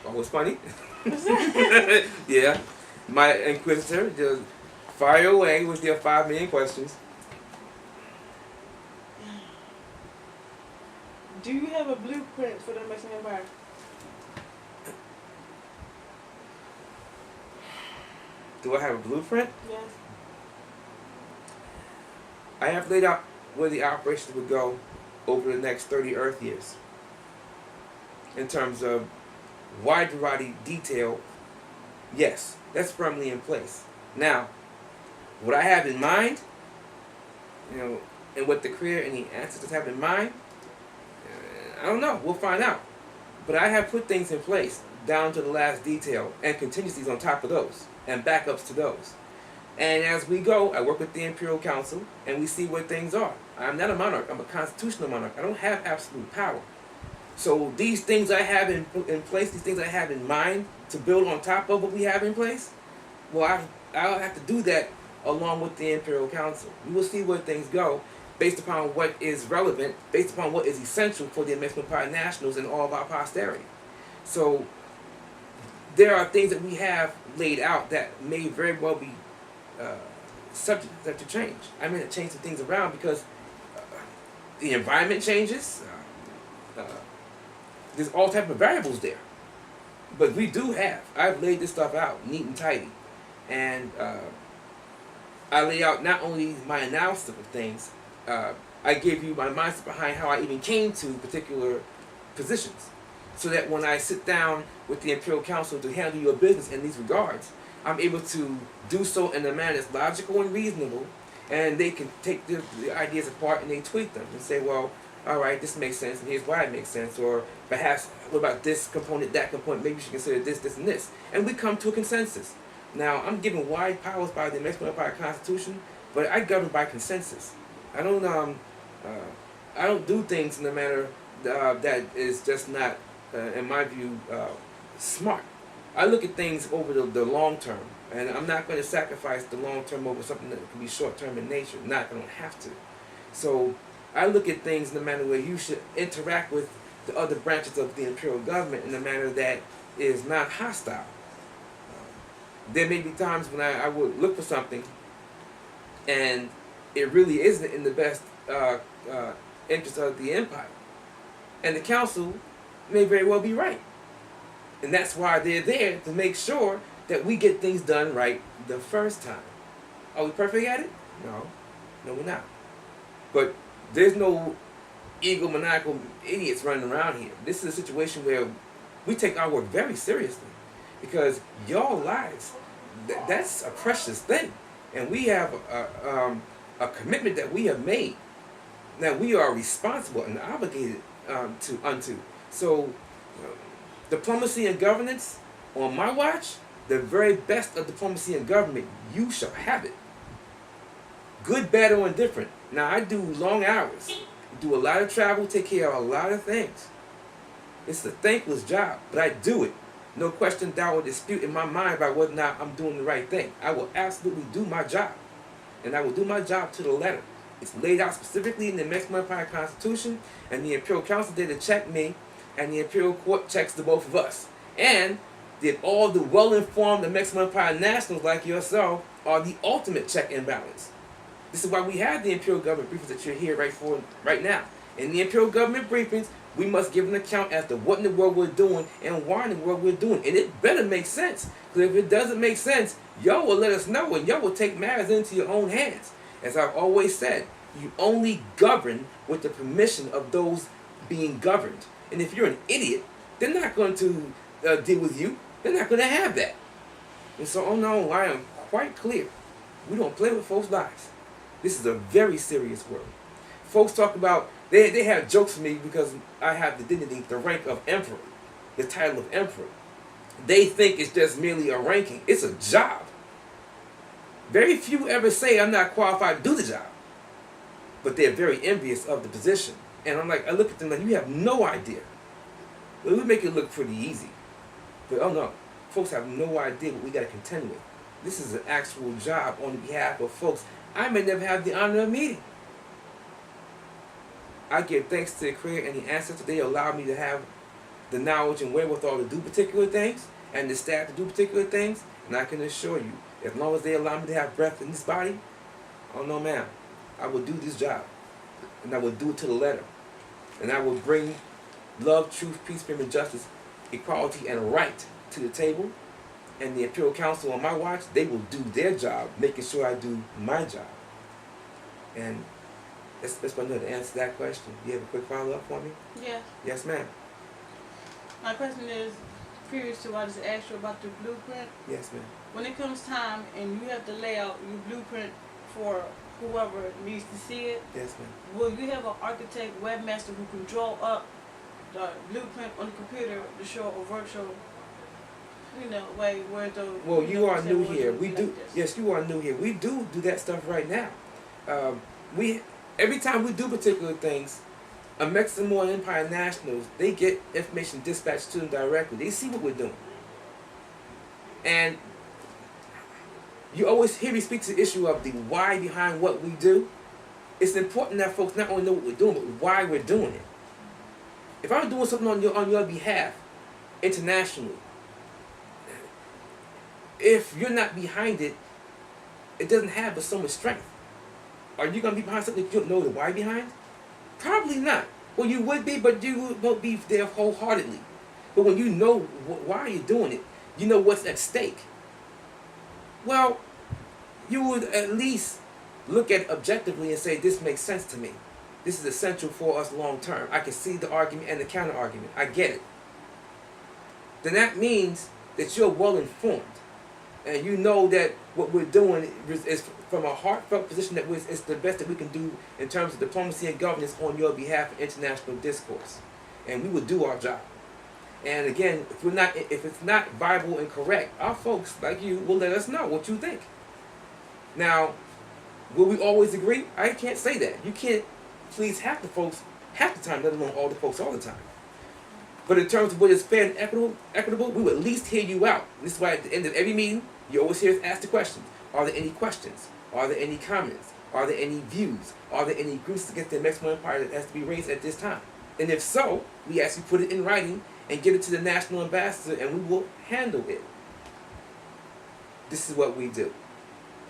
Oh, it's funny. Yeah. My Inquisitor, just fire away with your 5 million questions. Do you have a blueprint for the Mexican Empire? Do I have a blueprint? Yes. I have laid out where the operations would go over the next 30 Earth years. In terms of wide variety detail, yes, that's firmly in place. Now, what I have in mind, and what the Creator and the ancestors have in mind, I don't know. We'll find out. But I have put things in place down to the last detail and contingencies on top of those and backups to those. And as we go, I work with the Imperial Council and we see where things are. I'm not a monarch. I'm a constitutional monarch. I don't have absolute power. So these things I have in place, these things I have in mind to build on top of what we have in place, well, I'll have to do that along with the Imperial Council. We will see where things go based upon what is relevant, based upon what is essential for the Amexem-Moor-Empire nationals and all of our posterity. So there are things that we have laid out that may very well be subject to change. I mean, to change some things around because the environment changes. There's all type of variables there. But we do have. I've laid this stuff out neat and tidy. And I lay out not only my analysis of things, I give you my mindset behind how I even came to particular positions. So that when I sit down with the Imperial Council to handle your business in these regards, I'm able to do so in a manner that's logical and reasonable, and they can take the ideas apart and they tweak them and say, well, all right, this makes sense, and here's why it makes sense, or perhaps, what about this component, that component, maybe you should consider this, this, and this. And we come to a consensus. Now, I'm given wide powers by the Amexem-Moor-Empire Constitution, but I govern by consensus. I don't do things in a manner that is just not, in my view, smart. I look at things over the long term, and I'm not going to sacrifice the long term over something that can be short term in nature. Not, I don't have to. So I look at things in a manner where you should interact with the other branches of the imperial government in a manner that is not hostile. There may be times when I would look for something, and it really isn't in the best interest of the empire. And the council may very well be right. And that's why they're there, to make sure that we get things done right the first time. Are we perfect at it? No. No, we're not. But there's no egomaniacal idiots running around here. This is a situation where we take our work very seriously. Because your lives, that's a precious thing. And we have a commitment that we have made. Now we are responsible and obligated unto. So diplomacy and governance, on my watch, the very best of diplomacy and government, you shall have it. Good, bad, or indifferent. Now I do long hours, do a lot of travel, take care of a lot of things. It's a thankless job, but I do it. No question, doubt, or dispute in my mind about whether or not I'm doing the right thing. I will absolutely do my job. And I will do my job to the letter. It's laid out specifically in the Amexem-Moor-Empire Constitution, and the Imperial Council did to check me, and the Imperial Court checks the both of us. And that all the well-informed Amexem-Moor-Empire nationals like yourself are the ultimate check and balance. This is why we have the Imperial Government briefings that you're here right now. In the Imperial Government briefings, we must give an account as to what in the world we're doing and why in the world we're doing. And it better make sense. Because if it doesn't make sense, y'all will let us know, and y'all will take matters into your own hands. As I've always said, you only govern with the permission of those being governed. And if you're an idiot, they're not going to deal with you. They're not going to have that. And so, oh no, I am quite clear. We don't play with folks' lives. This is a very serious world. Folks talk about, they have jokes for me because I have the dignity, the rank of emperor, the title of emperor. They think it's just merely a ranking. It's a job. Very few ever say I'm not qualified to do the job. But they're very envious of the position. And I'm like, I look at them like, you have no idea. Well, we make it look pretty easy. But oh no, folks have no idea what we got to contend with. This is an actual job on behalf of folks I may never have the honor of meeting. I give thanks to the Creator and the ancestors. They allow me to have the knowledge and wherewithal to do particular things, and the staff to do particular things. And I can assure you, as long as they allow me to have breath in this body, oh no ma'am, I will do this job. And I will do it to the letter. And I will bring love, truth, peace, freedom, and justice, equality, and right to the table. And the Imperial Council on my watch, they will do their job, making sure I do my job. And that's what I know to answer that question. You have a quick follow-up for me? Yes. Yes, ma'am. My question is, previous to what I just asked you about the blueprint, Yes, ma'am. when it comes time and you have to lay out your blueprint for whoever needs to see it, Yes, ma'am. will you have an architect, webmaster who can draw up the blueprint on the computer to show a virtual, way where the... Well, you are new say, here. well, We like do. this. Yes, you are new here. We do that stuff right now. Every time we do particular things, Amexem-Moor-Empire nationals, they get information dispatched to them directly. They see what we're doing. And you always hear me speak to the issue of the why behind what we do. It's important that folks not only know what we're doing, but why we're doing it. If I'm doing something on your behalf, internationally, if you're not behind it, it doesn't have but so much strength. Are you going to be behind something that you don't know the why behind? Probably not. Well, you would be, but you won't be there wholeheartedly. But when you know why you're doing it, you know what's at stake. Well, you would at least look at it objectively and say, this makes sense to me. This is essential for us long term. I can see the argument and the counter argument. I get it. Then that means that you're well informed. And you know that what we're doing is from a heartfelt position that it's the best that we can do in terms of diplomacy and governance on your behalf in international discourse. And we will do our job. And again, if it's not viable and correct, our folks like you will let us know what you think. Now, will we always agree? I can't say that. You can't please half the folks half the time, let alone all the folks all the time. But in terms of what is fair and equitable, we will at least hear you out. This is why at the end of every meeting, you always hear us ask the question. Are there any questions? Are there any comments? Are there any views? Are there any groups against the Amexem-Moor-Empire that has to be raised at this time? And if so, we ask you put it in writing and get it to the national ambassador, and we will handle it. This is what we do.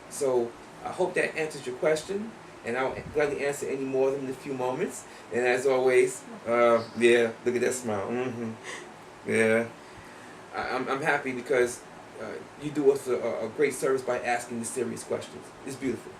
So I hope that answers your question, and I'll gladly answer any more of them in a few moments. And as always, yeah, look at that smile. Yeah, I'm happy because you do us a great service by asking the serious questions. It's beautiful.